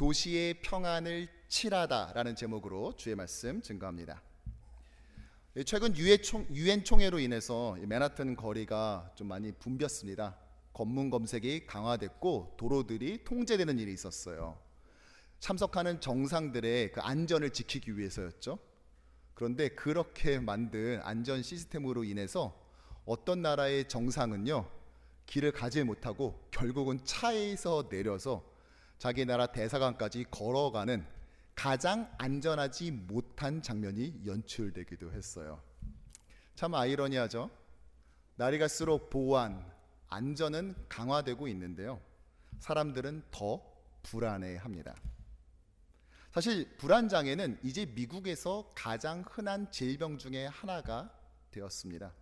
도시의 평안을 칠하다라는 제목으로 주의 말씀 증거합니다. 최근 유엔 총회로 인해서 맨하튼 거리가 좀 많이 붐볐습니다. 검문 검색이 강화됐고 도로들이 통제되는 일이 있었어요. 참석하는 정상들의 그 안전을 지키기 위해서였죠. 그런데 그렇게 만든 안전 시스템으로 인해서 어떤 나라의 정상은요, 길을 가지 못하고 결국은 차에서 내려서 자기 나라 대사관까지 걸어가는 가장 안전하지 못한 장면이 연출되기도 했어요. 참 아이러니하죠. 날이 갈수록 보안, 안전은 강화되고 있는데요, 사람들은 더 불안해합니다. 사실 불안장애는 이제 미국에서 가장 흔한 질병 중에 하나가 되었습니다.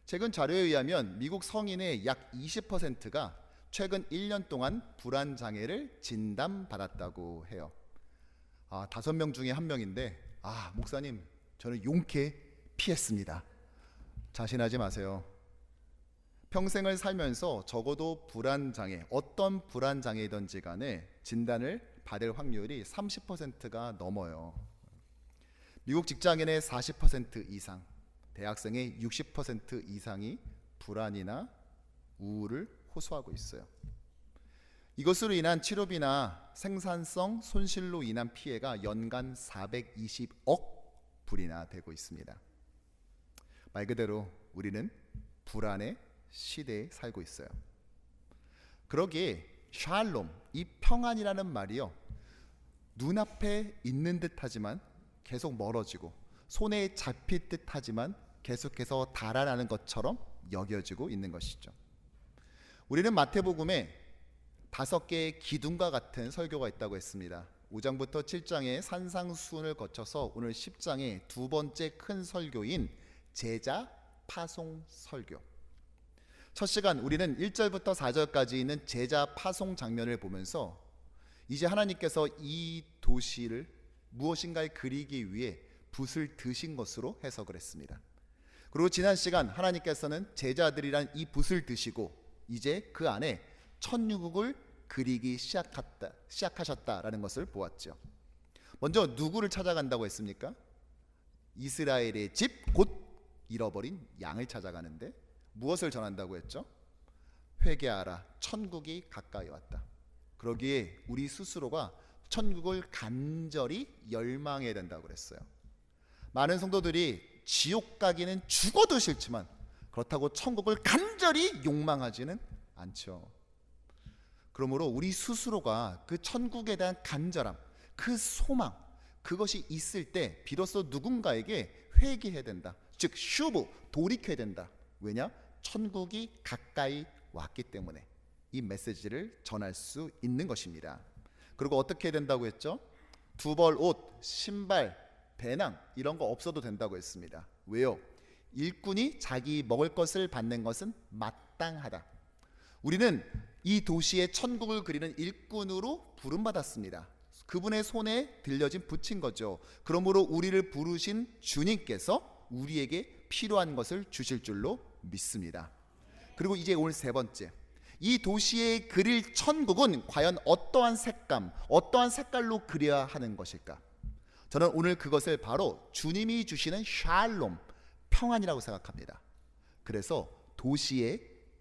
최근 자료에 의하면 미국 성인의 약 20%가 최근 1년 동안 불안장애를 진단받았다고 해요. 5명 중에 1명인데 목사님, 저는 용케 피했습니다. 자신하지 마세요. 평생을 살면서 적어도 불안장애, 어떤 불안장애이든지 간에 진단을 받을 확률이 30%가 넘어요. 미국 직장인의 40% 이상, 대학생의 60% 이상이 불안이나 우울을 호소하고 있어요. 이것으로 인한 치료비나 생산성 손실로 인한 피해가 연간 420억 불이나 되고 있습니다. 말 그대로 우리는 불안의 시대에 살고 있어요. 그러기에 샬롬, 이 평안이라는 말이요, 눈앞에 있는 듯 하지만 계속 멀어지고, 손에 잡힐 듯 하지만 계속해서 달아나는 것처럼 여겨지고 있는 것이죠. 우리는 마태복음에 5개의 기둥과 같은 설교가 있다고 했습니다. 5장부터 7장의 산상수훈을 거쳐서 오늘 10장의 두 번째 큰 설교인 제자 파송 설교. 첫 시간 우리는 1절부터 4절까지 있는 제자 파송 장면을 보면서 이제 하나님께서 이 도시를 무엇인가를 그리기 위해 붓을 드신 것으로 해석을 했습니다. 그리고 지난 시간 하나님께서는 제자들이란 이 붓을 드시고 이제 그 안에 천유국을 그리기 시작하셨다라는 것을 보았죠. 먼저 누구를 찾아간다고 했습니까? 이스라엘의 집, 곧 잃어버린 양을 찾아가는데 무엇을 전한다고 했죠? 회개하라, 천국이 가까이 왔다. 그러기에 우리 스스로가 천국을 간절히 열망해야 된다고 그랬어요. 많은 성도들이 지옥 가기는 죽어도 싫지만 그렇다고 천국을 간절히 욕망하지는 않죠. 그러므로 우리 스스로가 그 천국에 대한 간절함, 그 소망, 그것이 있을 때 비로소 누군가에게 회개해야 된다. 즉 슈브, 돌이켜야 된다. 왜냐? 천국이 가까이 왔기 때문에 이 메시지를 전할 수 있는 것입니다. 그리고 어떻게 해야 된다고 했죠? 두벌 옷, 신발, 배낭 이런 거 없어도 된다고 했습니다. 왜요? 일꾼이 자기 먹을 것을 받는 것은 마땅하다. 우리는 이 도시의 천국을 그리는 일꾼으로 부름받았습니다. 그분의 손에 들려진 붓인 거죠. 그러므로 우리를 부르신 주님께서 우리에게 필요한 것을 주실 줄로 믿습니다. 그리고 이제 오늘 세 번째, 이 도시에 그릴 천국은 과연 어떠한 색감, 어떠한 색깔로 그려야 하는 것일까? 저는 오늘 그것을 바로 주님이 주시는 샬롬, 평안이라고 생각합니다. 그래서 도시의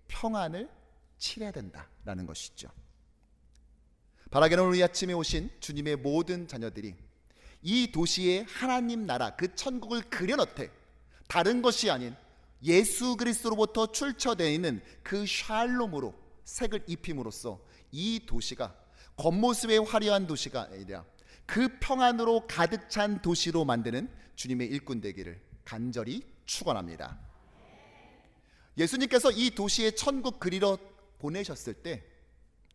평안을 칠해야 된다라는 것이죠. 바라기는 오늘 이 아침에 오신 주님의 모든 자녀들이 이 도시의 하나님 나라, 그 천국을 그려놓되 다른 것이 아닌 예수 그리스도로부터 출처되는 그 샬롬으로 색을 입힘으로써 이 도시가 겉모습의 화려한 도시가 아니라 그 평안으로 가득 찬 도시로 만드는 주님의 일꾼 되기를 간절히 축원합니다. 예수님께서 이 도시의 천국 그리러 보내셨을 때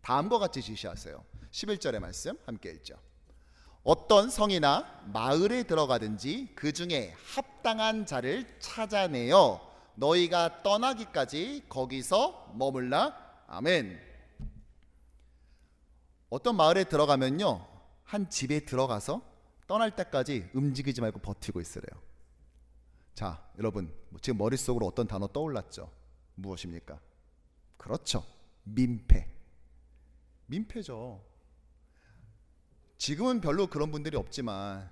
다음과 같이 지시하세요. 11절의 말씀 함께 읽죠. 어떤 성이나 마을에 들어가든지 그 중에 합당한 자를 찾아내어 너희가 떠나기까지 거기서 머물라. 아멘. 어떤 마을에 들어가면요, 한 집에 들어가서 떠날 때까지 움직이지 말고 버티고 있으래요. 자, 여러분 지금 머릿속으로 어떤 단어 떠올랐죠? 무엇입니까? 그렇죠, 민폐. 민폐죠. 지금은 별로 그런 분들이 없지만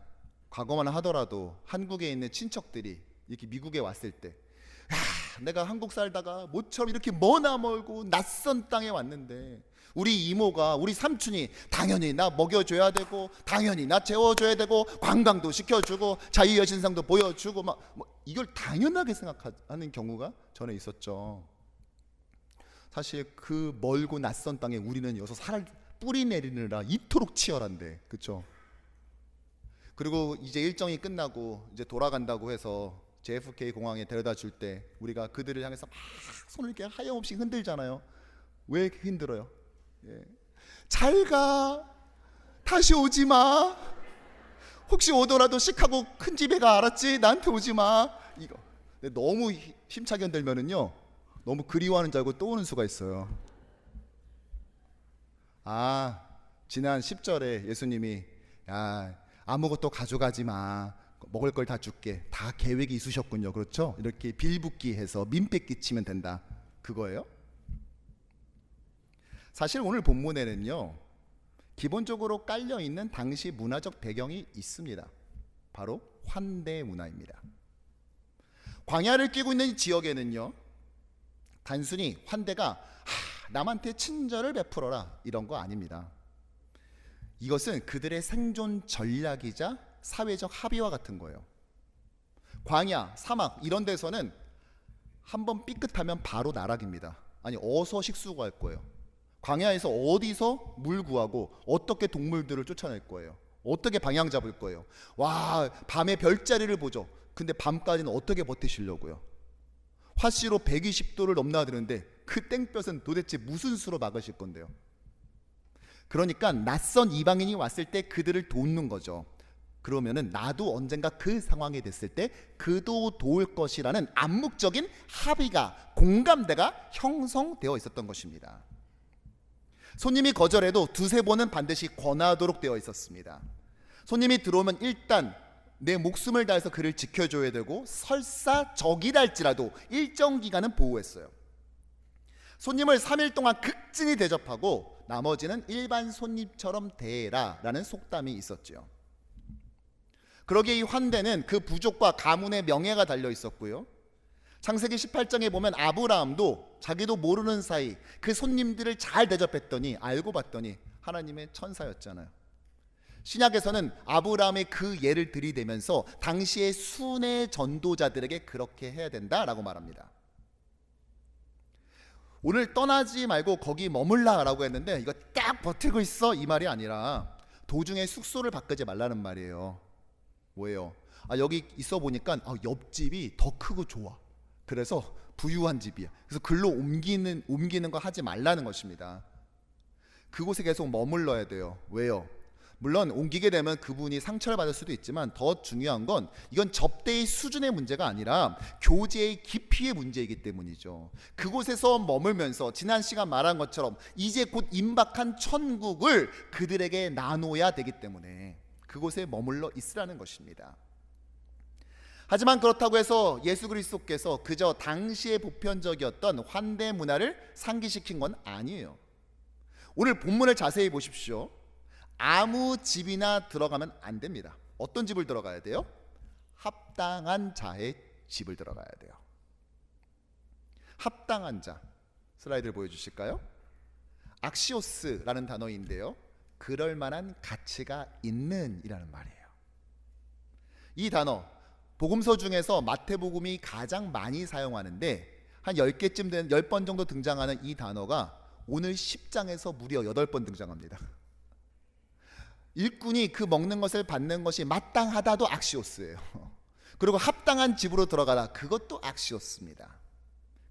과거만 하더라도 한국에 있는 친척들이 이렇게 미국에 왔을 때, 내가 한국 살다가 모처럼 이렇게 머나 멀고 낯선 땅에 왔는데 우리 이모가, 우리 삼촌이 당연히 나 먹여줘야 되고, 당연히 나 재워줘야 되고, 관광도 시켜주고, 자유여신상도 보여주고, 이걸 당연하게 생각하는 경우가 전에 있었죠. 사실 그 멀고 낯선 땅에 우리는 여기서 뿌리 내리느라 이토록 치열한데, 그렇죠? 그리고 이제 일정이 끝나고 이제 돌아간다고 해서 JFK 공항에 데려다 줄 때 우리가 그들을 향해서 막 손을 이렇게 하염없이 흔들잖아요. 왜 힘들어요? 잘 가, 다시 오지 마. 혹시 오더라도 시카고 큰 집에 가, 알았지? 나한테 오지 마. 이거 너무 힘차게 흔들면은요, 너무 그리워하는 줄 알고 또 오는 수가 있어요. 지난 10절에 예수님이 아무것도 가져가지 마, 먹을 걸 다 줄게, 다 계획이 있으셨군요. 그렇죠? 이렇게 빌붙기 해서 민폐 끼치면 된다, 그거예요. 사실 오늘 본문에는요, 기본적으로 깔려있는 당시 문화적 배경이 있습니다. 바로 환대 문화입니다. 광야를 끼고 있는 지역에는요, 단순히 환대가 남한테 친절을 베풀어라 이런 거 아닙니다. 이것은 그들의 생존 전략이자 사회적 합의와 같은 거예요. 광야, 사막 이런 데서는 한번 삐끗하면 바로 나락입니다. 아니, 어서 식수구할 거예요. 광야에서 어디서 물 구하고 어떻게 동물들을 쫓아낼 거예요? 어떻게 방향 잡을 거예요? 밤에 별자리를 보죠. 근데 밤까지는 어떻게 버티시려고요? 화씨로 120도를 넘나드는데 그 땡볕은 도대체 무슨 수로 막으실 건데요? 그러니까 낯선 이방인이 왔을 때 그들을 돕는 거죠. 그러면은 나도 언젠가 그 상황이 됐을 때 그도 도울 것이라는 암묵적인 합의가, 공감대가 형성되어 있었던 것입니다. 손님이 거절해도 두세 번은 반드시 권하도록 되어 있었습니다. 손님이 들어오면 일단 내 목숨을 다해서 그를 지켜줘야 되고, 설사 적이랄지라도 일정 기간은 보호했어요. 손님을 3일 동안 극진히 대접하고 나머지는 일반 손님처럼 대해라 라는 속담이 있었죠. 그러기에 이 환대는 그 부족과 가문의 명예가 달려 있었고요, 창세기 18장에 보면 아브라함도 자기도 모르는 사이 그 손님들을 잘 대접했더니 알고 봤더니 하나님의 천사였잖아요. 신약에서는 아브라함의 그 예를 들이대면서 당시의 순회 전도자들에게 그렇게 해야 된다라고 말합니다. 오늘 떠나지 말고 거기 머물라 라고 했는데, 이거 딱 버티고 있어 이 말이 아니라 도중에 숙소를 바꾸지 말라는 말이에요. 뭐예요? 여기 있어 보니까 옆집이 더 크고 좋아, 그래서 부유한 집이야, 그래서 글로 옮기는 거 하지 말라는 것입니다. 그곳에 계속 머물러야 돼요. 왜요? 물론 옮기게 되면 그분이 상처를 받을 수도 있지만 더 중요한 건 이건 접대의 수준의 문제가 아니라 교제의 깊이의 문제이기 때문이죠. 그곳에서 머물면서 지난 시간 말한 것처럼 이제 곧 임박한 천국을 그들에게 나눠야 되기 때문에 그곳에 머물러 있으라는 것입니다. 하지만 그렇다고 해서 예수 그리스도께서 그저 당시의 보편적이었던 환대 문화를 상기시킨 건 아니에요. 오늘 본문을 자세히 보십시오. 아무 집이나 들어가면 안 됩니다. 어떤 집을 들어가야 돼요? 합당한 자의 집을 들어가야 돼요. 합당한 자, 슬라이드를 보여주실까요? 악시오스라는 단어인데요, 그럴 만한 가치가 있는 이라는 말이에요. 이 단어 복음서 중에서 마태복음이 가장 많이 사용하는데 한 10개쯤 되는 10번 정도 등장하는 이 단어가 오늘 10장에서 무려 8번 등장합니다. 일꾼이 그 먹는 것을 받는 것이 마땅하다도 악시오스예요. 그리고 합당한 집으로 들어가라, 그것도 악시오스입니다.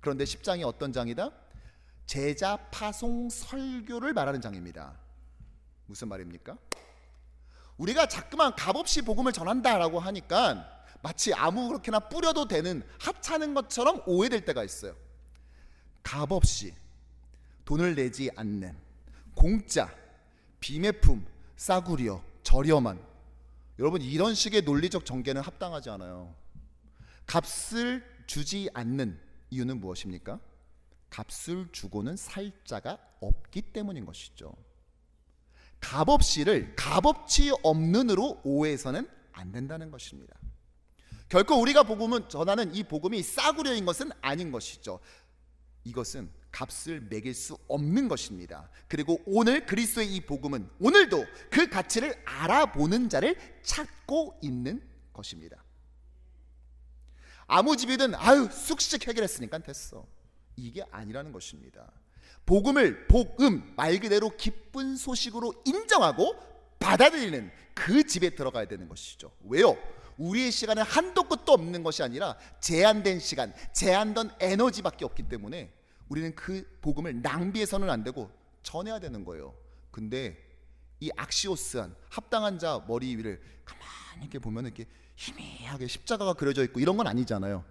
그런데 10장이 어떤 장이다? 제자 파송 설교를 말하는 장입니다. 무슨 말입니까? 우리가 자꾸만 값없이 복음을 전한다라고 하니까 마치 아무렇게나 뿌려도 되는 하찮은 것처럼 오해될 때가 있어요. 값없이, 돈을 내지 않는, 공짜, 비매품, 싸구려, 저렴한, 여러분 이런 식의 논리적 전개는 합당하지 않아요. 값을 주지 않는 이유는 무엇입니까? 값을 주고는 살 자가 없기 때문인 것이죠. 값없이를 값어치 없는으로 오해해서는 안 된다는 것입니다. 결코 우리가 복음을 전하는 이 복음이 싸구려인 것은 아닌 것이죠. 이것은 값을 매길 수 없는 것입니다. 그리고 오늘 그리스도의 이 복음은 오늘도 그 가치를 알아보는 자를 찾고 있는 것입니다. 아무 집이든 아유 쑥씩 해결했으니까 됐어, 이게 아니라는 것입니다. 복음을 복음 말 그대로 기쁜 소식으로 인정하고 받아들이는 그 집에 들어가야 되는 것이죠. 왜요? 우리의 시간은 한도 끝도 없는 것이 아니라 제한된 시간, 제한된 에너지밖에 없기 때문에 우리는 그 복음을 낭비해서는 안 되고 전해야 되는 거예요. 근데 이 악시오스한 합당한 자 머리 위를 가만히 이렇게 보면 이렇게 희미하게 십자가가 그려져 있고 이런 건 아니잖아요.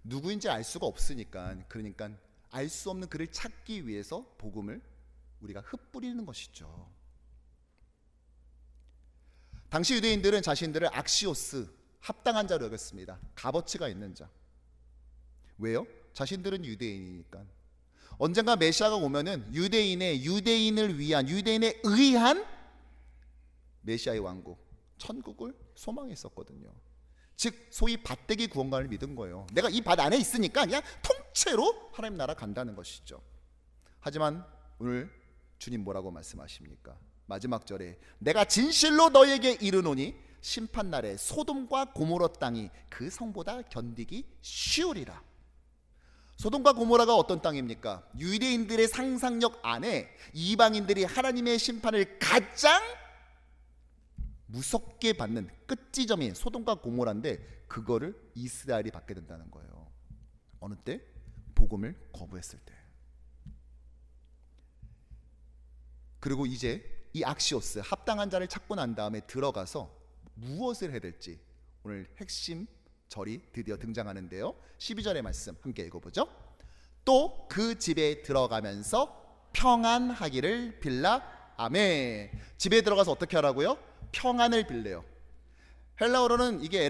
누구인지 알 수가 없으니까. 그러니까 알 수 없는 그를 찾기 위해서 복음을 우리가 흩뿌리는 것이죠. 당시 유대인들은 자신들을 악시오스, 합당한 자로 여겼습니다. 값어치가 있는 자. 왜요? 자신들은 유대인이니까. 언젠가 메시아가 오면은 유대인을 위한, 유대인에 의한 메시아의 왕국, 천국을 소망했었거든요. 즉 소위 밭대기 구원관을 믿은 거예요. 내가 이 밭 안에 있으니까 그냥 통째로 하나님 나라 간다는 것이죠. 하지만 오늘 주님 뭐라고 말씀하십니까? 마지막 절에 내가 진실로 너에게 이르노니 심판날에 소돔과 고모라 땅이 그 성보다 견디기 쉬우리라. 소돔과 고모라가 어떤 땅입니까? 유대인들의 상상력 안에 이방인들이 하나님의 심판을 가장 무섭게 받는 끝지점이 소돔과 고모라인데 그거를 이스라엘이 받게 된다는 거예요. 어느 때? 복음을 거부했을 때. 그리고 이제 이 악시오스, 합당한 자를 찾고 난 다음에 들어가서 무엇을 해야 될지 오늘 핵심 절이 드디어 등장하는데요. 12절의 말씀 함께 읽어보죠. 또 그 집에 들어가면서 평안하기를 빌라. 아멘. 집에 들어가서 어떻게 하라고요? 평안을 빌래요. 헬라어로는 이게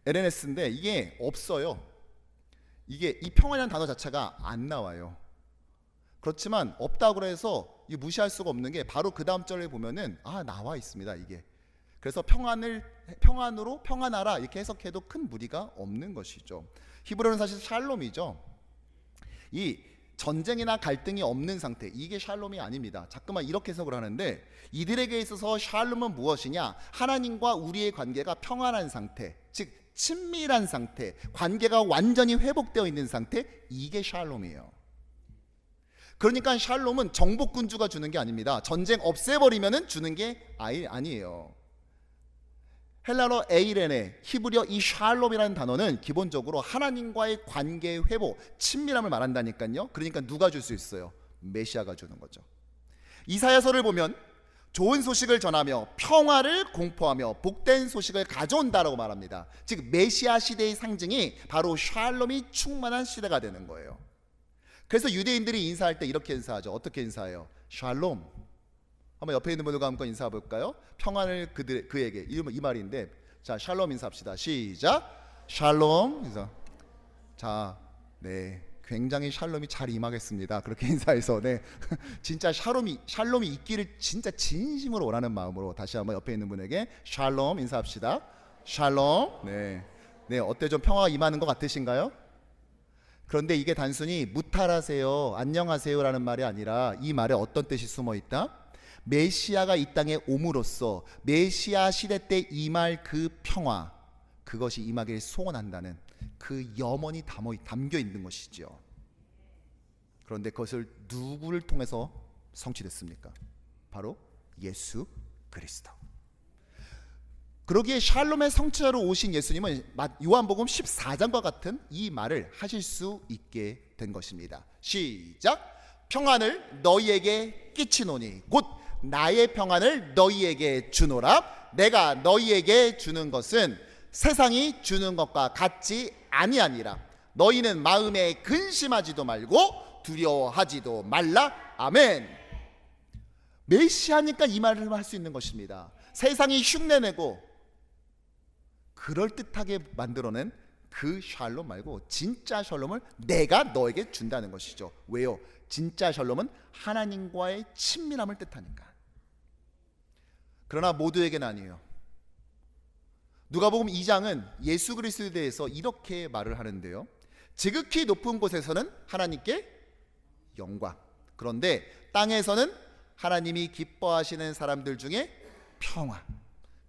에레네스인데 이게 없어요. 이게 이 평안이라는 단어 자체가 안 나와요. 그렇지만 없다고 해서 무시할 수가 없는 게 바로 그 다음 절에 보면은 나와 있습니다. 이게. 그래서 평안으로 평안하라 이렇게 해석해도 큰 무리가 없는 것이죠. 히브리어는 사실 샬롬이죠. 이 전쟁이나 갈등이 없는 상태, 이게 샬롬이 아닙니다. 자꾸만 이렇게 해석을 하는데 이들에게 있어서 샬롬은 무엇이냐? 하나님과 우리의 관계가 평안한 상태, 즉 친밀한 상태, 관계가 완전히 회복되어 있는 상태, 이게 샬롬이에요. 그러니까 샬롬은 정복군주가 주는 게 아닙니다. 전쟁 없애버리면 주는 게 아니에요. 헬라어 에이레네, 히브리어 이 샬롬이라는 단어는 기본적으로 하나님과의 관계 회복, 친밀함을 말한다니까요. 그러니까 누가 줄 수 있어요? 메시아가 주는 거죠. 이사야서를 보면 좋은 소식을 전하며 평화를 공포하며 복된 소식을 가져온다라고 말합니다. 즉 메시아 시대의 상징이 바로 샬롬이 충만한 시대가 되는 거예요. 그래서 유대인들이 인사할 때 이렇게 인사하죠. 어떻게 인사해요? 샬롬. 한번 옆에 있는 분들과 함께 인사해 볼까요? 평안을 그에게, 이 말인데, 자 샬롬 인사합시다. 시작. 샬롬 인사. 자, 네, 굉장히 샬롬이 잘 임하겠습니다. 그렇게 인사해서 네, 진짜 샬롬이 있기를 진짜 진심으로 원하는 마음으로 다시 한번 옆에 있는 분에게 샬롬 인사합시다. 샬롬. 네, 어때 좀 평화가 임하는 것 같으신가요? 그런데 이게 단순히 무탈하세요, 안녕하세요라는 말이 아니라 이 말에 어떤 뜻이 숨어 있다? 메시아가 이 땅에 옴으로써 메시아 시대 때 임할 그 평화, 그것이 임하기를 소원한다는 그 염원이 담겨 있는 것이죠. 그런데 그것을 누구를 통해서 성취됐습니까? 바로 예수 그리스도. 그러기에 샬롬의 성취자로 오신 예수님은 요한복음 14장과 같은 이 말을 하실 수 있게 된 것입니다. 시작. 평안을 너희에게 끼치노니 곧 나의 평안을 너희에게 주노라. 내가 너희에게 주는 것은 세상이 주는 것과 같지 아니하니라. 너희는 마음에 근심하지도 말고 두려워하지도 말라. 아멘. 메시아니까 이 말을 할 수 있는 것입니다. 세상이 흉내내고 그럴듯하게 만들어낸 그 샬롬 말고 진짜 샬롬을 내가 너에게 준다는 것이죠. 왜요? 진짜 샬롬은 하나님과의 친밀함을 뜻하니까. 그러나 모두에게는 아니에요. 누가복음 2장은 예수 그리스도에 대해서 이렇게 말을 하는데요. 지극히 높은 곳에서는 하나님께 영광. 그런데 땅에서는 하나님이 기뻐하시는 사람들 중에 평화.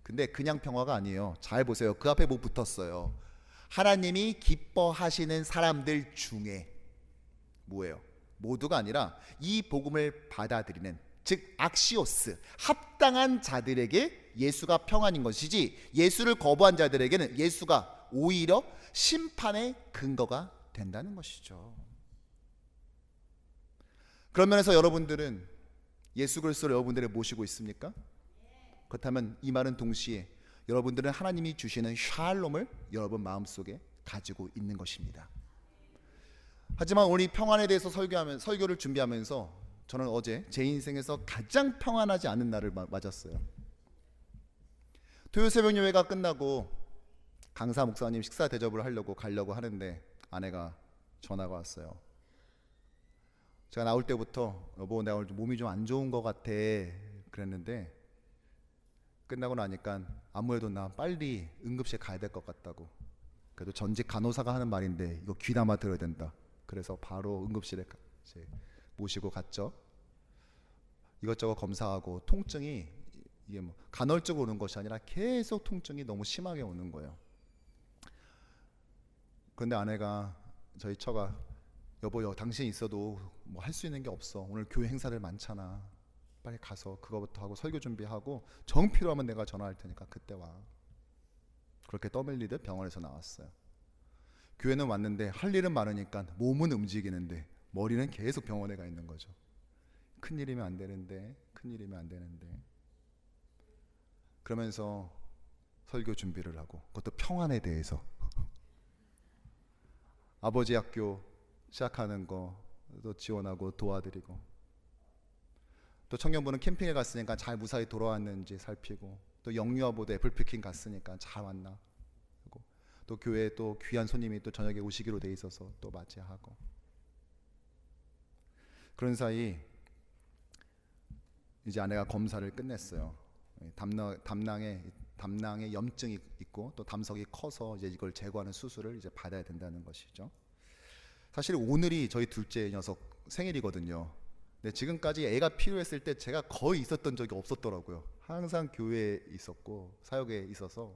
근데 그냥 평화가 아니에요. 잘 보세요. 그 앞에 뭐 붙었어요? 하나님이 기뻐하시는 사람들 중에 뭐예요? 모두가 아니라 이 복음을 받아들이는, 즉 악시오스, 합당한 자들에게 예수가 평안인 것이지, 예수를 거부한 자들에게는 예수가 오히려 심판의 근거가 된다는 것이죠. 그런 면에서 여러분들은 예수 그리스도를 여러분들이 모시고 있습니까? 그렇다면 이 말은 동시에 여러분들은 하나님이 주시는 샬롬을 여러분 마음속에 가지고 있는 것입니다. 하지만 오늘 이 평안에 대해서 설교를 준비하면서 저는 어제 제 인생에서 가장 평안하지 않은 날을 맞았어요. 토요 새벽 예배가 끝나고 강사 목사님 식사 대접을 가려고 하는데 아내가 전화가 왔어요. 제가 나올 때부터 여보 내가 오늘 몸이 좀 안 좋은 것 같아 그랬는데, 끝나고 나니까 아무래도 나 빨리 응급실 가야 될 것 같다고. 그래도 전직 간호사가 하는 말인데 이거 귀담아 들어야 된다. 그래서 바로 응급실에 모시고 갔죠. 이것저것 검사하고 통증이 이게 뭐 간헐적으로 오는 것이 아니라 계속 통증이 너무 심하게 오는 거예요. 그런데 아내가, 저희 처가, 여보 당신 있어도 뭐 할 수 있는 게 없어. 오늘 교회 행사들 많잖아. 빨리 가서 그거부터 하고 설교 준비하고 정 필요하면 내가 전화할 테니까 그때 와. 그렇게 떠밀리듯 병원에서 나왔어요. 교회는 왔는데 할 일은 많으니까 몸은 움직이는데 머리는 계속 병원에 가 있는 거죠. 큰일이면 안 되는데, 큰일이면 안 되는데. 그러면서 설교 준비를 하고, 그것도 평안에 대해서 아버지 학교 시작하는 거도 지원하고 도와드리고, 또 청년부는 캠핑에 갔으니까 잘 무사히 돌아왔는지 살피고, 또 영유아보도 애플피킹 갔으니까 잘 왔나, 또 교회에 또 귀한 손님이 또 저녁에 오시기로 돼 있어서 또 맞이하고. 그런 사이 이제 아내가 검사를 끝냈어요. 담낭에 염증이 있고 또 담석이 커서 이제 이걸 제거하는 수술을 이제 받아야 된다는 것이죠. 사실 오늘이 저희 둘째 녀석 생일이거든요. 근데 지금까지 애가 필요했을 때 제가 거의 있었던 적이 없었더라고요. 항상 교회에 있었고 사역에 있어서,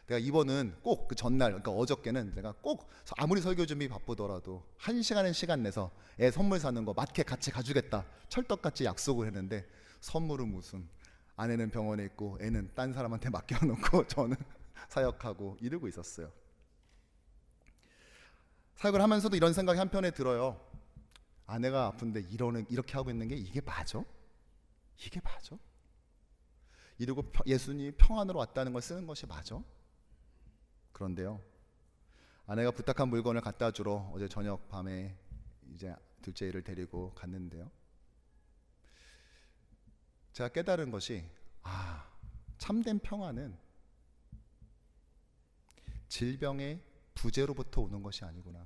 내가 이번은 꼭 그 전날, 그러니까 어저께는 내가 꼭 아무리 설교 준비 바쁘더라도 1시간은 시간 내서 애 선물 사는 거 마켓 같이 가주겠다 철떡같이 약속을 했는데, 선물은 무슨, 아내는 병원에 있고 애는 딴 사람한테 맡겨놓고 저는 사역하고 이러고 있었어요. 사역을 하면서도 이런 생각이 한편에 들어요. 아내가 아픈데 이렇게 하고 있는 게 이게 맞아? 이게 맞아? 이러고 예수님이 평안으로 왔다는 걸 쓰는 것이 맞아? 그런데요, 아내가 부탁한 물건을 갖다 주러 어제 저녁 밤에 이제 둘째 애를 데리고 갔는데요, 제가 깨달은 것이, 참된 평안은 질병의 부재로부터 오는 것이 아니구나.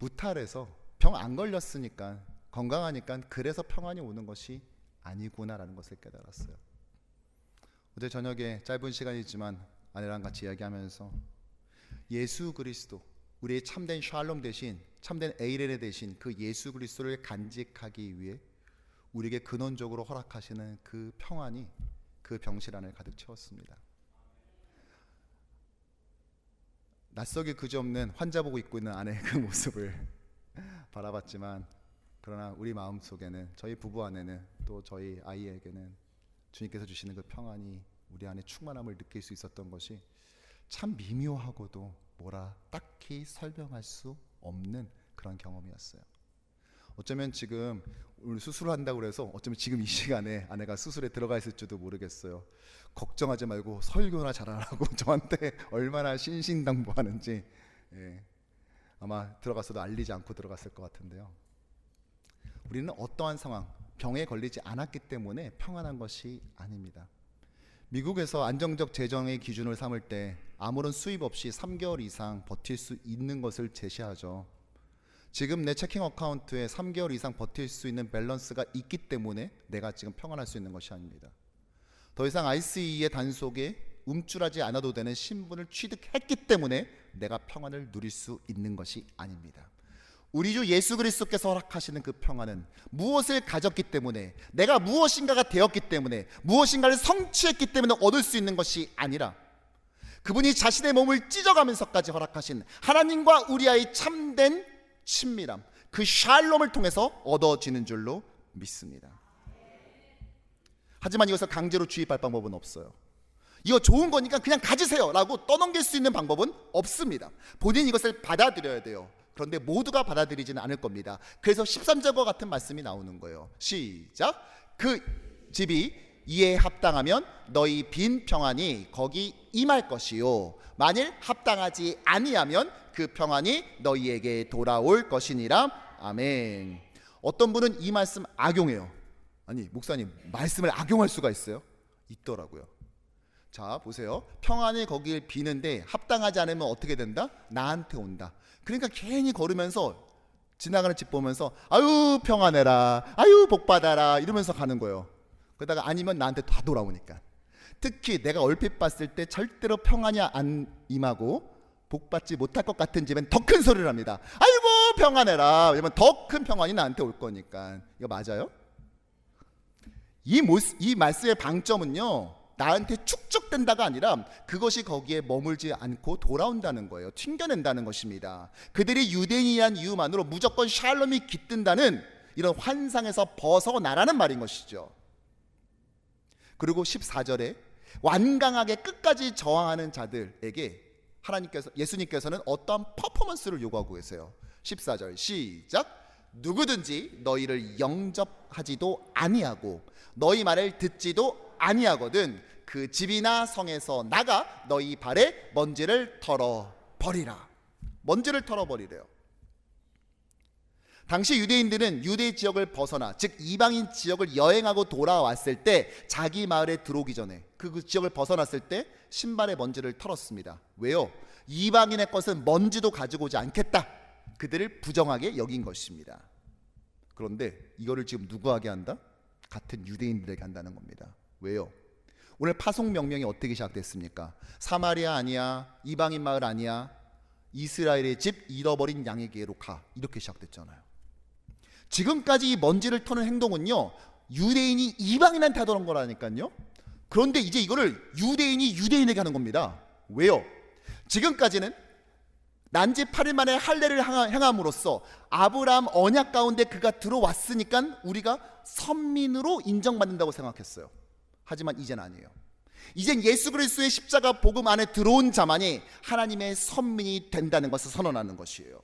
무탈해서 병 안 걸렸으니까 건강하니까 그래서 평안이 오는 것이 아니구나라는 것을 깨달았어요. 어제 저녁에 짧은 시간이지만 아내랑 같이 이야기하면서 예수 그리스도, 우리의 참된 샬롬 대신, 참된 에이레네 대신 그 예수 그리스도를 간직하기 위해 우리에게 근원적으로 허락하시는 그 평안이 그 병실 안을 가득 채웠습니다. 낯설게 그지없는 환자 보고 있고 있는 아내의 그 모습을 바라봤지만, 그러나 우리 마음속에는, 저희 부부 안에는, 또 저희 아이에게는 주님께서 주시는 그 평안이, 우리 안에 충만함을 느낄 수 있었던 것이 참 미묘하고도 뭐라 딱히 설명할 수 없는 그런 경험이었어요. 어쩌면 지금 오늘 수술을 한다고 그래서 어쩌면 지금 이 시간에 아내가 수술에 들어가 있을지도 모르겠어요. 걱정하지 말고 설교나 잘하라고 저한테 얼마나 신신당부하는지, 아마 들어갔어도 알리지 않고 들어갔을 것 같은데요. 우리는 어떠한 상황, 병에 걸리지 않았기 때문에 평안한 것이 아닙니다. 미국에서 안정적 재정의 기준을 삼을 때 아무런 수입 없이 3개월 이상 버틸 수 있는 것을 제시하죠. 지금 내 체킹 어카운트에 3개월 이상 버틸 수 있는 밸런스가 있기 때문에 내가 지금 평안할 수 있는 것이 아닙니다. 더 이상 ICE의 단속에 움찔하지 않아도 되는 신분을 취득했기 때문에 내가 평안을 누릴 수 있는 것이 아닙니다. 우리 주 예수 그리스도께서 허락하시는 그 평안은 무엇을 가졌기 때문에, 내가 무엇인가가 되었기 때문에, 무엇인가를 성취했기 때문에 얻을 수 있는 것이 아니라 그분이 자신의 몸을 찢어가면서까지 허락하신 하나님과 우리와의 참된 친밀함, 그 샬롬을 통해서 얻어지는 줄로 믿습니다. 하지만 이것을 강제로 주입할 방법은 없어요. 이거 좋은 거니까 그냥 가지세요 라고 떠넘길 수 있는 방법은 없습니다. 본인이 이것을 받아들여야 돼요. 그런데 모두가 받아들이지는 않을 겁니다. 그래서 13절과 같은 말씀이 나오는 거예요. 시작. 그 집이 이에 합당하면 너희 빈 평안이 거기 임할 것이요, 만일 합당하지 아니하면 그 평안이 너희에게 돌아올 것이니라. 아멘. 어떤 분은 이 말씀 악용해요. 아니 목사님, 말씀을 악용할 수가 있어요? 있더라고요. 자 보세요. 평안이 거길 비는데 합당하지 않으면 어떻게 된다? 나한테 온다. 그러니까 괜히 걸으면서 지나가는 집 보면서 아유 평안해라, 아유 복받아라 이러면서 가는 거예요. 그러다가 아니면 나한테 다 돌아오니까. 특히 내가 얼핏 봤을 때 절대로 평안이 안 임하고 복받지 못할 것 같은 집엔 더 큰 소리를 합니다. 아이고 평안해라. 왜냐면 더 큰 평안이 나한테 올 거니까. 이거 맞아요? 이 말씀의 방점은요, 나한테 축적된다가 아니라 그것이 거기에 머물지 않고 돌아온다는 거예요. 튕겨낸다는 것입니다. 그들이 유대인이란 이유만으로 무조건 샬롬이 깃든다는 이런 환상에서 벗어나라는 말인 것이죠. 그리고 14절에 완강하게 끝까지 저항하는 자들에게 예수님께서는 어떠한 퍼포먼스를 요구하고 계세요. 14절 시작. 누구든지 너희를 영접하지도 아니하고 너희 말을 듣지도 아니하거든 그 집이나 성에서 나가 너희 발에 먼지를 털어버리라. 먼지를 털어버리래요. 당시 유대인들은 유대 지역을 벗어나, 즉 이방인 지역을 여행하고 돌아왔을 때 자기 마을에 들어오기 전에 그 지역을 벗어났을 때 신발에 먼지를 털었습니다. 왜요? 이방인의 것은 먼지도 가지고 오지 않겠다. 그들을 부정하게 여긴 것입니다. 그런데 이거를 지금 누구에게 한다? 같은 유대인들에게 한다는 겁니다. 왜요? 오늘 파송 명령이 어떻게 시작됐습니까? 사마리아 아니야, 이방인 마을 아니야, 이스라엘의 집 잃어버린 양에게로 가, 이렇게 시작됐잖아요. 지금까지 이 먼지를 터는 행동은요, 유대인이 이방인한테 하던 거라니까요. 그런데 이제 이거를 유대인이 유대인에게 하는 겁니다. 왜요? 지금까지는 난지 8일 만에 할례를 행함으로써 아브라함 언약 가운데 그가 들어왔으니까 우리가 선민으로 인정받는다고 생각했어요. 하지만 이젠 아니에요. 이젠 예수 그리스도의 십자가 복음 안에 들어온 자만이 하나님의 선민이 된다는 것을 선언하는 것이에요.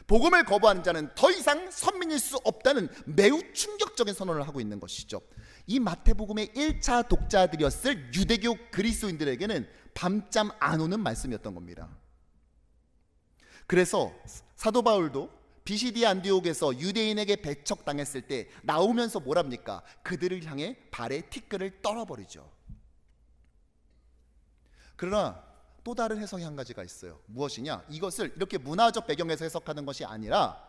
복음을 거부하는 자는 더 이상 선민일 수 없다는 매우 충격적인 선언을 하고 있는 것이죠. 이 마태복음의 1차 독자들이었을 유대교 그리스도인들에게는 밤잠 안 오는 말씀이었던 겁니다. 그래서 사도 바울도 비시디 안디옥에서 유대인에게 배척당했을 때 나오면서 뭐랍니까? 그들을 향해 발의 티끌을 떨어버리죠. 그러나 또 다른 해석이 한 가지가 있어요. 무엇이냐? 이것을 이렇게 문화적 배경에서 해석하는 것이 아니라,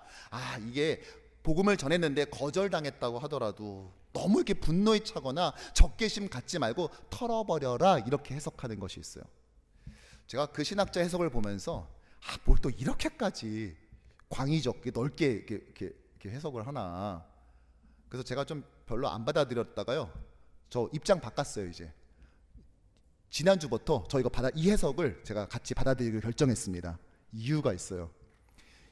이게 복음을 전했는데 거절당했다고 하더라도 너무 이렇게 분노에 차거나 적개심 갖지 말고 털어버려라, 이렇게 해석하는 것이 있어요. 제가 그 신학자 해석을 보면서 뭘 또 이렇게까지 광의적 넓게 이렇게 해석을 하나. 그래서 제가 좀 별로 안 받아들였다가요, 저 입장 바꿨어요. 이제 지난주부터 저 이 해석을 제가 같이 받아들이기로 결정했습니다. 이유가 있어요.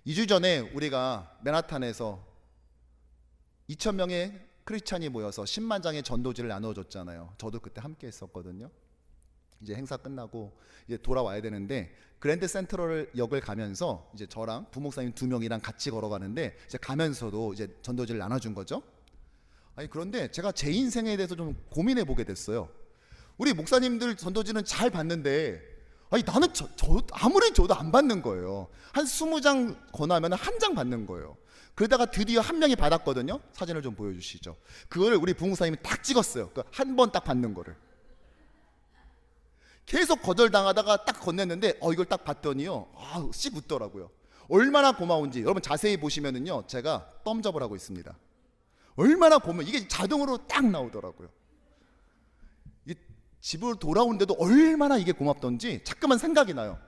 2주 전에 우리가 맨하탄에서 2,000명의 크리스찬이 모여서 10만 장의 전도지를 나눠줬잖아요. 저도 그때 함께 했었거든요. 이제 행사 끝나고 이제 돌아와야 되는데 그랜드 센트럴 역을 가면서 이제 저랑 부목사님 2명이랑 같이 걸어가는데 이제 가면서도 이제 전도지를 나눠준 거죠. 그런데 제가 제 인생에 대해서 좀 고민해 보게 됐어요. 우리 목사님들 전도지는 잘 받는데 나는 아무리 저도 안 받는 거예요. 한 20장 권하면 한 장 받는 거예요. 그러다가 드디어 한 명이 받았거든요. 사진을 좀 보여주시죠. 그거를 우리 부목사님이 딱 찍었어요. 한 번 딱 받는 거를. 계속 거절당하다가 딱 건넸는데 이걸 딱 봤더니요, 씩 웃더라고요. 얼마나 고마운지 여러분 자세히 보시면은요, 제가 덤접을 하고 있습니다. 얼마나 고마워. 이게 자동으로 딱 나오더라고요. 집으로 돌아오는데도 얼마나 이게 고맙던지 자꾸만 생각이 나요.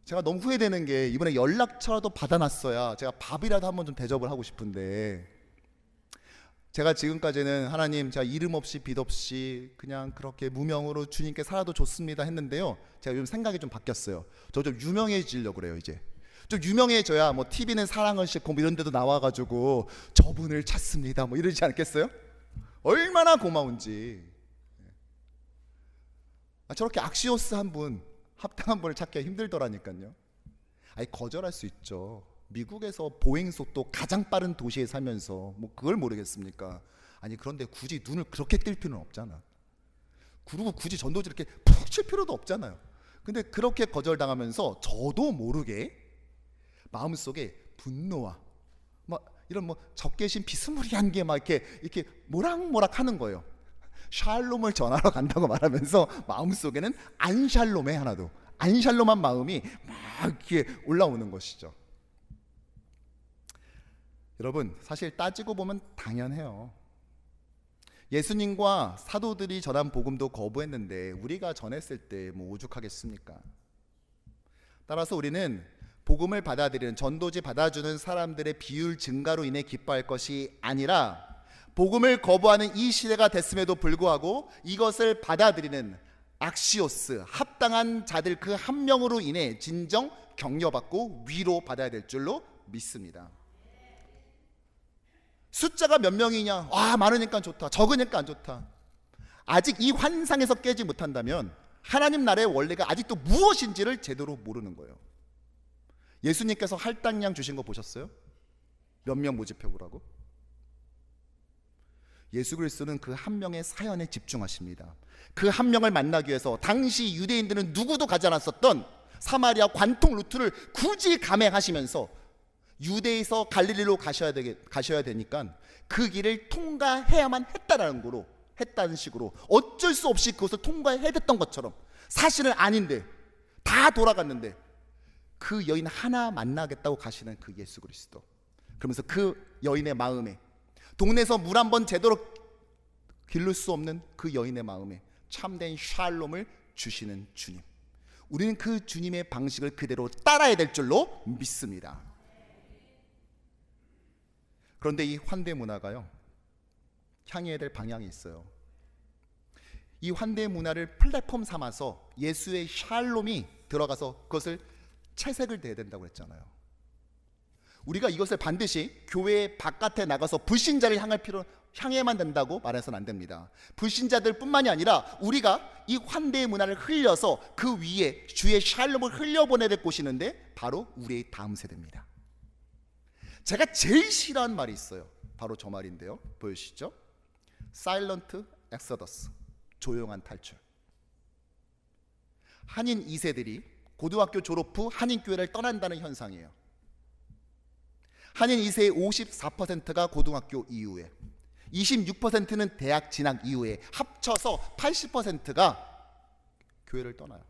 제가 너무 후회되는 게 이번에 연락처라도 받아놨어야 제가 밥이라도 한번 좀 대접을 하고 싶은데, 제가 지금까지는 하나님, 제가 이름 없이 빚 없이 그냥 그렇게 무명으로 주님께 살아도 좋습니다 했는데요, 제가 요즘 생각이 좀 바뀌었어요. 저 좀 유명해지려고 그래요. 이제 좀 유명해져야 뭐 TV는 사랑을 싣고 뭐 이런 데도 나와가지고 저분을 찾습니다 뭐 이러지 않겠어요? 얼마나 고마운지. 저렇게 악시오스 한 분, 합당한 분을 찾기가 힘들더라니까요. 아니, 거절할 수 있죠. 미국에서 보행 속도 가장 빠른 도시에 살면서 뭐 그걸 모르겠습니까? 아니, 그런데 굳이 눈을 그렇게 뜰 필요는 없잖아. 그리고 굳이 전도지 이렇게 푹 칠 필요도 없잖아요. 근데 그렇게 거절당하면서 저도 모르게 마음속에 분노와 막 이런 뭐 적개심 비스무리한 게 막 이렇게 모락모락 하는 거예요. 샬롬을 전하러 간다고 말하면서 마음속에는 안샬롬의 하나도, 안샬롬한 마음이 막 이렇게 올라오는 것이죠. 여러분, 사실 따지고 보면 당연해요. 예수님과 사도들이 전한 복음도 거부했는데 우리가 전했을 때 뭐 오죽하겠습니까? 따라서 우리는 복음을 받아들이는, 전도지 받아주는 사람들의 비율 증가로 인해 기뻐할 것이 아니라, 복음을 거부하는 이 시대가 됐음에도 불구하고 이것을 받아들이는 악시오스, 합당한 자들 그 한 명으로 인해 진정 격려받고 위로받아야 될 줄로 믿습니다. 숫자가 몇 명이냐, 많으니까 좋다, 적으니까 안 좋다. 아직 이 환상에서 깨지 못한다면 하나님 나라의 원리가 아직도 무엇인지를 제대로 모르는 거예요. 예수님께서 할당량 주신 거 보셨어요? 몇 명 모집해보라고? 예수 그리스도는 그 한 명의 사연에 집중하십니다. 그 한 명을 만나기 위해서 당시 유대인들은 누구도 가지 않았었던 사마리아 관통 루트를 굳이 감행하시면서 유대에서 갈릴리로 가셔야 되니까 그 길을 통과해야만 했다는 식으로 어쩔 수 없이 그것을 통과해야 됐던 것처럼, 사실은 아닌데 다 돌아갔는데 그 여인 하나 만나겠다고 가시는 그 예수 그리스도. 그러면서 그 여인의 마음에, 동네에서 물 한 번 제대로 기를 수 없는 그 여인의 마음에 참된 샬롬을 주시는 주님. 우리는 그 주님의 방식을 그대로 따라야 될 줄로 믿습니다. 그런데 이 환대 문화가요, 향해야 될 방향이 있어요. 이 환대 문화를 플랫폼 삼아서 예수의 샬롬이 들어가서 그것을 채색을 대야 된다고 했잖아요. 우리가 이것을 반드시 교회 바깥에 나가서 불신자를 향해만 된다고 말해서는 안 됩니다. 불신자들 뿐만이 아니라 우리가 이 환대의 문화를 흘려서 그 위에 주의 샬롬을 흘려보내야 될 곳이 있는데 바로 우리의 다음 세대입니다. 제가 제일 싫어하는 말이 있어요. 바로 저 말인데요, 보여주시죠. 사일런트 엑서더스, 조용한 탈출. 한인 2세들이 고등학교 졸업 후 한인교회를 떠난다는 현상이에요. 한인 2세의 54%가 고등학교 이후에, 26%는 대학 진학 이후에 합쳐서 80%가 교회를 떠나요.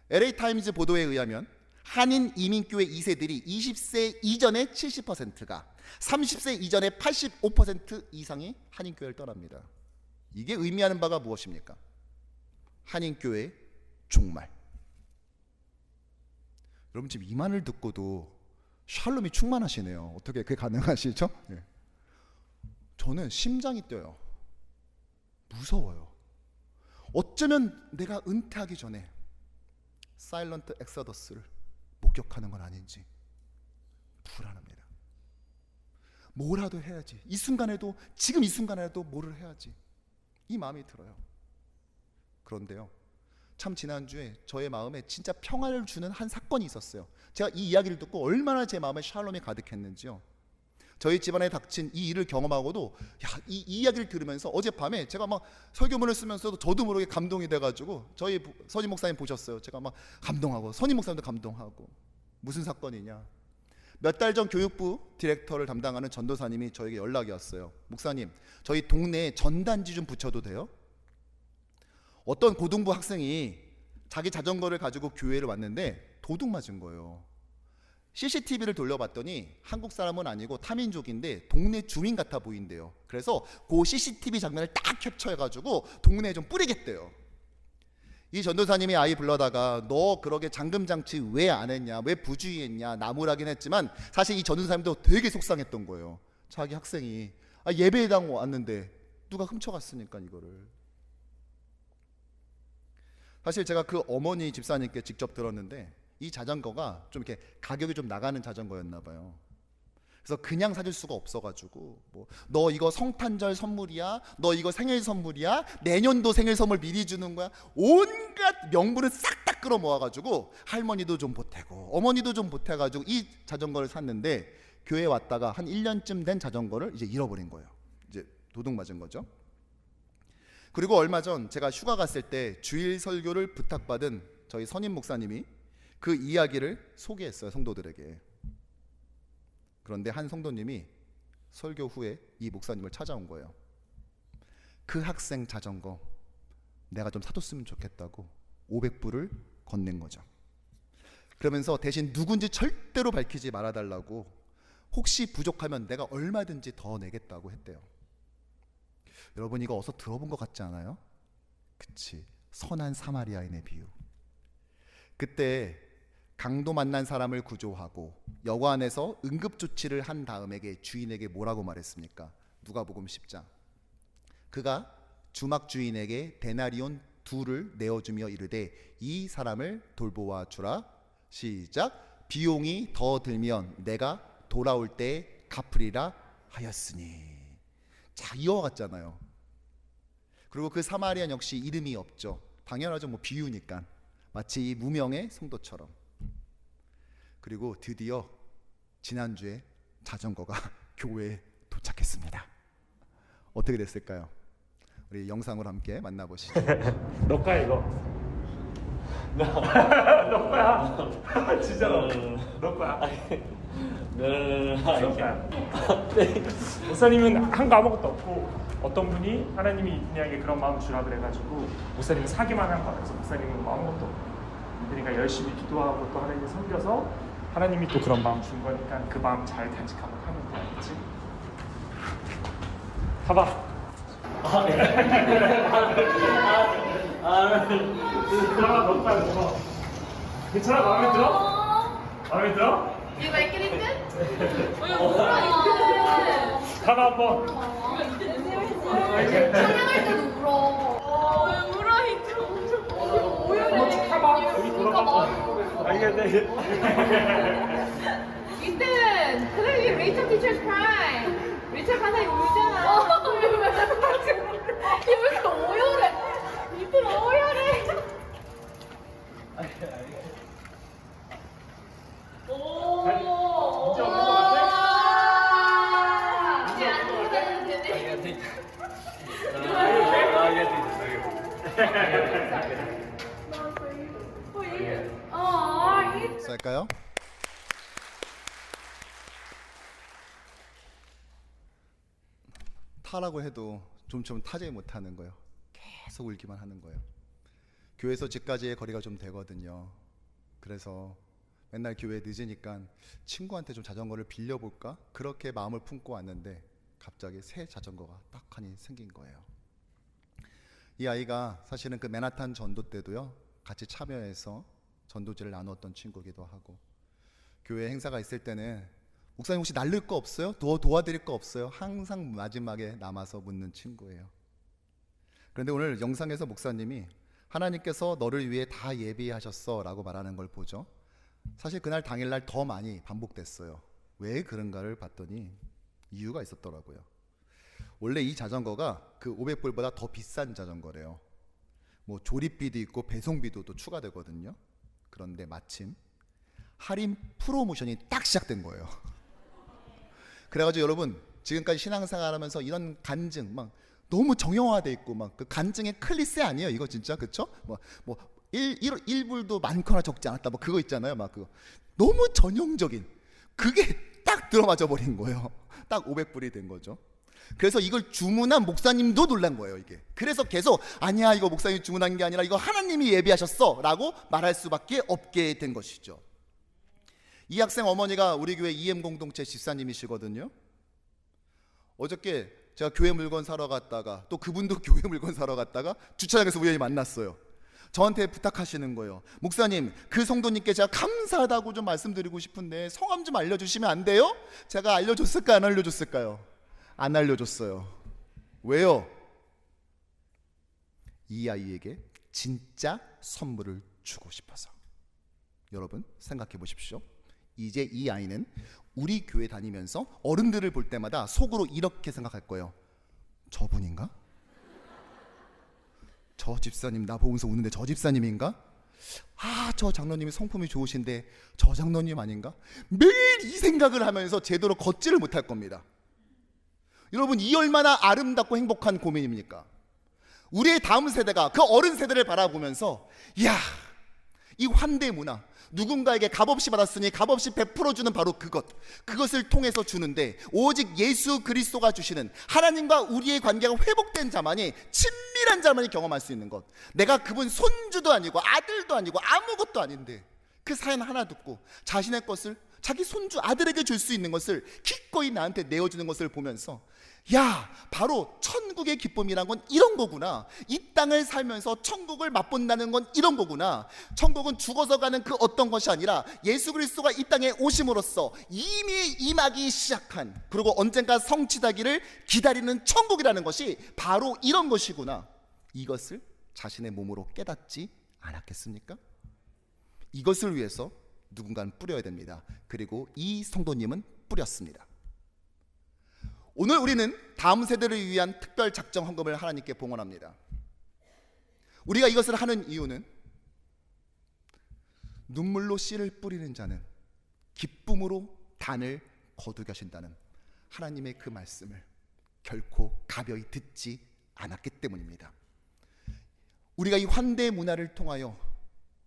LA타임즈 보도에 의하면 한인 이민교회 2세들이 20세 이전의 70%가, 30세 이전의 85% 이상이 한인교회를 떠납니다. 이게 의미하는 바가 무엇입니까? 한인교회의 종말. 여러분, 지금 이 말을 듣고도 샬롬이 충만하시네요. 어떻게 그게 가능하시죠? 네. 저는 심장이 뛰어요. 무서워요. 어쩌면 내가 은퇴하기 전에 사일런트 엑서더스를 목격하는 건 아닌지 불안합니다. 뭐라도 해야지. 이 순간에도, 지금 이 순간에도 뭐를 해야지. 이 마음이 들어요. 그런데요, 참 지난주에 저의 마음에 진짜 평화를 주는 한 사건이 있었어요. 제가 이 이야기를 듣고 얼마나 제 마음에 샬롬이 가득했는지요. 저희 집안에 닥친 이 일을 경험하고도 이 이야기를 들으면서 어젯밤에 제가 막 설교문을 쓰면서도 저도 모르게 감동이 돼가지고, 저희 선임 목사님 보셨어요. 제가 막 감동하고 선임 목사님도 감동하고. 무슨 사건이냐, 몇 달 전 교육부 디렉터를 담당하는 전도사님이 저에게 연락이 왔어요. 목사님, 저희 동네에 전단지 좀 붙여도 돼요? 어떤 고등부 학생이 자기 자전거를 가지고 교회를 왔는데 도둑 맞은 거예요. CCTV를 돌려봤더니 한국 사람은 아니고 타민족인데 동네 주민 같아 보인대요. 그래서 그 CCTV 장면을 딱 캡처해가지고 동네에 좀 뿌리겠대요. 이 전도사님이 아이 불러다가 너 그러게 잠금장치 왜 안 했냐, 왜 부주의했냐 나무라긴 했지만 사실 이 전도사님도 되게 속상했던 거예요. 자기 학생이 예배당 왔는데 누가 훔쳐갔으니까 이거를. 사실 제가 그 어머니 집사님께 직접 들었는데 이 자전거가 좀 이렇게 가격이 좀 나가는 자전거였나 봐요. 그래서 그냥 사줄 수가 없어가지고 뭐 너 이거 성탄절 선물이야, 너 이거 생일 선물이야, 내년도 생일 선물 미리 주는 거야, 온갖 명분을 싹 다 끌어모아가지고 할머니도 좀 보태고 어머니도 좀 보태가지고 이 자전거를 샀는데 교회 왔다가 한 1년쯤 된 자전거를 이제 잃어버린 거예요. 이제 도둑 맞은 거죠. 그리고 얼마 전 제가 휴가 갔을 때 주일 설교를 부탁받은 저희 선임 목사님이 그 이야기를 소개했어요, 성도들에게. 그런데 한 성도님이 설교 후에 이 목사님을 찾아온 거예요. 그 학생 자전거 내가 좀 사줬으면 좋겠다고 500불을 건넨 거죠. 그러면서 대신 누군지 절대로 밝히지 말아달라고, 혹시 부족하면 내가 얼마든지 더 내겠다고 했대요. 여러분 이거 어디서 들어본 것 같지 않아요? 그치, 선한 사마리아인의 비유. 그때 강도 만난 사람을 구조하고 여관에서 응급조치를 한 다음에 주인에게 뭐라고 말했습니까? 누가복음 10장. 그가 주막 주인에게 데나리온 2를 내어주며 이르되 이 사람을 돌보아 주라. 시작. 비용이 더 들면 내가 돌아올 때 갚으리라 하였으니. 자, 이와 같잖아요. 그리고 그 사마리안 역시 이름이 없죠. 당연하죠, 뭐 비유니까. 마치 이 무명의 성도처럼. 그리고 드디어 지난주에 자전거가 교회에 도착했습니다. 어떻게 됐을까요? 우리 영상으로 함께 만나보시죠. 너 거야 이거. 너 거야. 진짜 너 거야. 너 거야. 목사님은 한 거 아무것도 없고 어떤 분이 하나님이 이분에게 그런 마음 주라 그래가지고 목사님은 사기만 한 거야. 그래서 목사님은 뭐 아무것도 없고 그러니까 열심히 기도하고 또 하나님 섬겨서 하나님이 또 그런 마음 준 거니까 그 마음 잘 간직하고 하면 돼, 알겠지? 봐봐. 너 빨리 먹어. 괜찮아? 마음에 들어? 마음에 들어? You like it, Ethan? 가봐 한번. 촬영할 때도 울어. 왜 울어, Ethan? 오열해. 가봐. 여기 돌아봐. 알겠네. Ethan, clearly Rachel teacher's crying. Rachel 가사에 울잖아. 왜 이렇게 오열해? Ethan 오열해. 오. 이제 없는 거 같아? 이제 안 울었는데. 할까요? 타라고 해도 좀처럼 타지 못하는 거예요. 계속 울기만 하는 거예요. 교회에서 집까지의 거리가 좀 되거든요. 그래서 맨날 교회에 늦으니까 친구한테 좀 자전거를 빌려볼까? 그렇게 마음을 품고 왔는데 갑자기 새 자전거가 딱 하니 생긴 거예요. 이 아이가 사실은 그 맨하탄 전도 때도요, 같이 참여해서 전도지를 나누었던 친구기도 하고, 교회 행사가 있을 때는 목사님 혹시 날릴 거 없어요? 도와드릴 거 없어요? 항상 마지막에 남아서 묻는 친구예요. 그런데 오늘 영상에서 목사님이 하나님께서 너를 위해 다 예비하셨어 라고 말하는 걸 보죠. 사실 그날 당일날 더 많이 반복됐어요. 왜 그런가를 봤더니 이유가 있었더라고요. 원래 이 자전거가 그 500불보다 더 비싼 자전거래요. 뭐 조립비도 있고 배송비도 또 추가되거든요. 그런데 마침 할인 프로모션이 딱 시작된 거예요. 그래가지고 여러분 지금까지 신앙생활 하면서 이런 간증 막 너무 정형화돼 있고 막 그 간증의 클리셰 아니에요 이거 진짜, 그쵸? 뭐 1불도 많거나 적지 않았다 뭐 그거 있잖아요. 막 그거 너무 전형적인 그게 딱 들어맞아 버린 거예요. 딱 500불이 된 거죠. 그래서 이걸 주문한 목사님도 놀란 거예요 이게. 그래서 계속 아니야 이거 목사님이 주문한 게 아니라 이거 하나님이 예비하셨어 라고 말할 수밖에 없게 된 것이죠. 이 학생 어머니가 우리 교회 EM 공동체 집사님이시거든요. 어저께 제가 교회 물건 사러 갔다가 또 그분도 교회 물건 사러 갔다가 주차장에서 우연히 만났어요. 저한테 부탁하시는 거예요. 목사님, 그 성도님께 제가 감사하다고 좀 말씀드리고 싶은데 성함 좀 알려주시면 안 돼요? 제가 알려줬을까요? 안 알려줬을까요? 안 알려줬어요. 왜요? 이 아이에게 진짜 선물을 주고 싶어서. 여러분 생각해 보십시오. 이제 이 아이는 우리 교회 다니면서 어른들을 볼 때마다 속으로 이렇게 생각할 거예요. 저분인가? 저 집사님 나 보면서 우는데 저 집사님인가? 아, 저 장로님이 성품이 좋으신데 저 장로님 아닌가? 매일 이 생각을 하면서 제대로 걷지를 못할 겁니다. 여러분, 이 얼마나 아름답고 행복한 고민입니까? 우리의 다음 세대가 그 어른 세대를 바라보면서 이야, 이 환대 문화, 누군가에게 값없이 받았으니 값없이 베풀어주는 바로 그것을 통해서 주는데, 오직 예수 그리스도가 주시는 하나님과 우리의 관계가 회복된 자만이, 친밀한 자만이 경험할 수 있는 것. 내가 그분 손주도 아니고 아들도 아니고 아무것도 아닌데 그 사연 하나 듣고 자신의 것을 자기 손주 아들에게 줄 수 있는 것을 기꺼이 나한테 내어주는 것을 보면서, 야, 바로 천국의 기쁨이란 건 이런 거구나. 이 땅을 살면서 천국을 맛본다는 건 이런 거구나. 천국은 죽어서 가는 그 어떤 것이 아니라 예수 그리스도가 이 땅에 오심으로써 이미 임하기 시작한, 그리고 언젠가 성취되기를 기다리는 천국이라는 것이 바로 이런 것이구나. 이것을 자신의 몸으로 깨닫지 않았겠습니까? 이것을 위해서 누군가는 뿌려야 됩니다. 그리고 이 성도님은 뿌렸습니다. 오늘 우리는 다음 세대를 위한 특별 작정 헌금을 하나님께 봉헌합니다. 우리가 이것을 하는 이유는 눈물로 씨를 뿌리는 자는 기쁨으로 단을 거두게 하신다는 하나님의 그 말씀을 결코 가벼이 듣지 않았기 때문입니다. 우리가 이 환대 문화를 통하여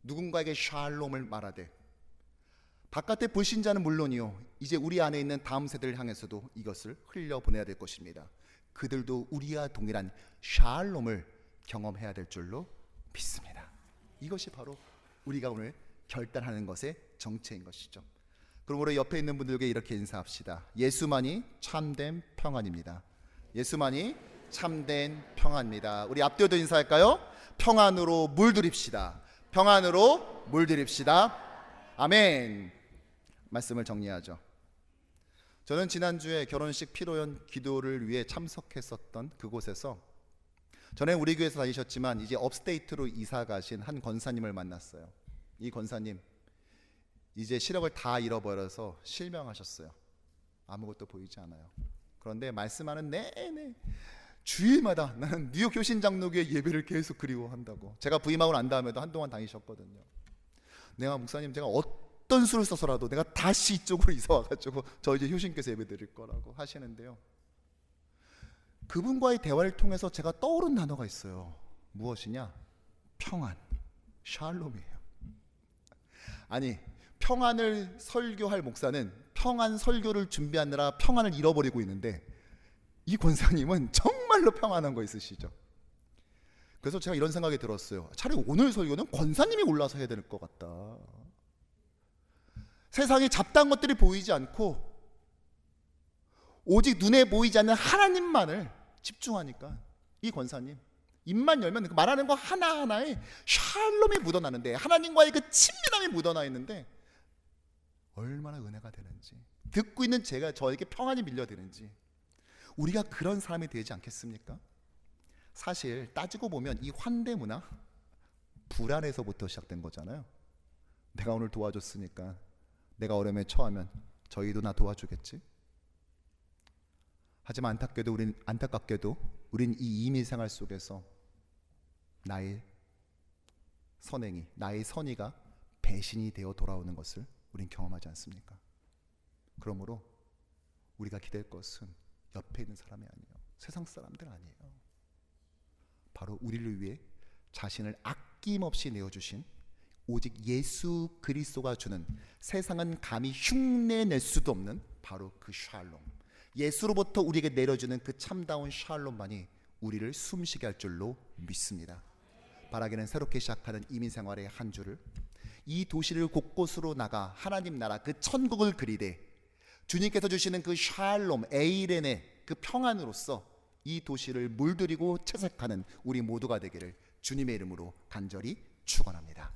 누군가에게 샬롬을 말하되, 바깥에 불신자는 물론이요, 이제 우리 안에 있는 다음 세대를 향해서도 이것을 흘려보내야 될 것입니다. 그들도 우리와 동일한 샬롬을 경험해야 될 줄로 믿습니다. 이것이 바로 우리가 오늘 결단하는 것의 정체인 것이죠. 그러므로 옆에 있는 분들에게 이렇게 인사합시다. 예수만이 참된 평안입니다. 예수만이 참된 평안입니다. 우리 앞뒤도 인사할까요? 평안으로 물들입시다. 평안으로 물들입시다. 아멘. 말씀을 정리하죠. 저는 지난주에 결혼식 피로연 기도를 위해 참석했었던 그곳에서, 전에 우리 교회에서 다니셨지만 이제 업스테이트로 이사 가신 한 권사님을 만났어요. 이 권사님 이제 시력을 다 잃어버려서 실명하셨어요. 아무것도 보이지 않아요. 그런데 말씀하는 내내 주일마다 나는 뉴욕 효신장로교회 예배를 계속 그리워한다고. 제가 부임하고 난 다음에도 한동안 다니셨거든요. 내가 목사님, 제가 어떤 수를 써서라도 내가 다시 이쪽으로 이사 와가지고 저 이제 효신께서 예배 드릴 거라고 하시는데요. 그분과의 대화를 통해서 제가 떠오른 단어가 있어요. 무엇이냐? 평안, 샬롬이에요. 아니, 평안을 설교할 목사는 평안 설교를 준비하느라 평안을 잃어버리고 있는데, 이 권사님은 정말로 평안한 거 있으시죠? 그래서 제가 이런 생각이 들었어요. 차라리 오늘 설교는 권사님이 올라서 해야 될 것 같다. 세상에 잡다한 것들이 보이지 않고 오직 눈에 보이지 않는 하나님만을 집중하니까 이 권사님 입만 열면 말하는 거 하나하나에 샬롬이 묻어나는데, 하나님과의 그 친밀함이 묻어나 있는데 얼마나 은혜가 되는지, 듣고 있는 제가 저에게 평안이 밀려드는지, 우리가 그런 사람이 되지 않겠습니까? 사실 따지고 보면 이 환대 문화, 불안에서부터 시작된 거잖아요. 내가 오늘 도와줬으니까 내가 어려움에 처하면 저희도 나 도와주겠지. 하지만 안타깝게도 우린 이 이민 생활 속에서 나의 선행이, 나의 선의가 배신이 되어 돌아오는 것을 우린 경험하지 않습니까? 그러므로 우리가 기댈 것은 옆에 있는 사람이 아니에요. 세상 사람들 아니에요. 바로 우리를 위해 자신을 아낌없이 내어주신 오직 예수 그리스도가 주는, 세상은 감히 흉내낼 수도 없는 바로 그 샬롬, 예수로부터 우리에게 내려주는 그 참다운 샬롬만이 우리를 숨쉬게 할 줄로 믿습니다. 바라기는 새롭게 시작하는 이민생활의 한 주를 이 도시를 곳곳으로 나가 하나님 나라 그 천국을 그리되 주님께서 주시는 그 샬롬 에이렌의 그 평안으로서 이 도시를 물들이고 채색하는 우리 모두가 되기를 주님의 이름으로 간절히 축원합니다.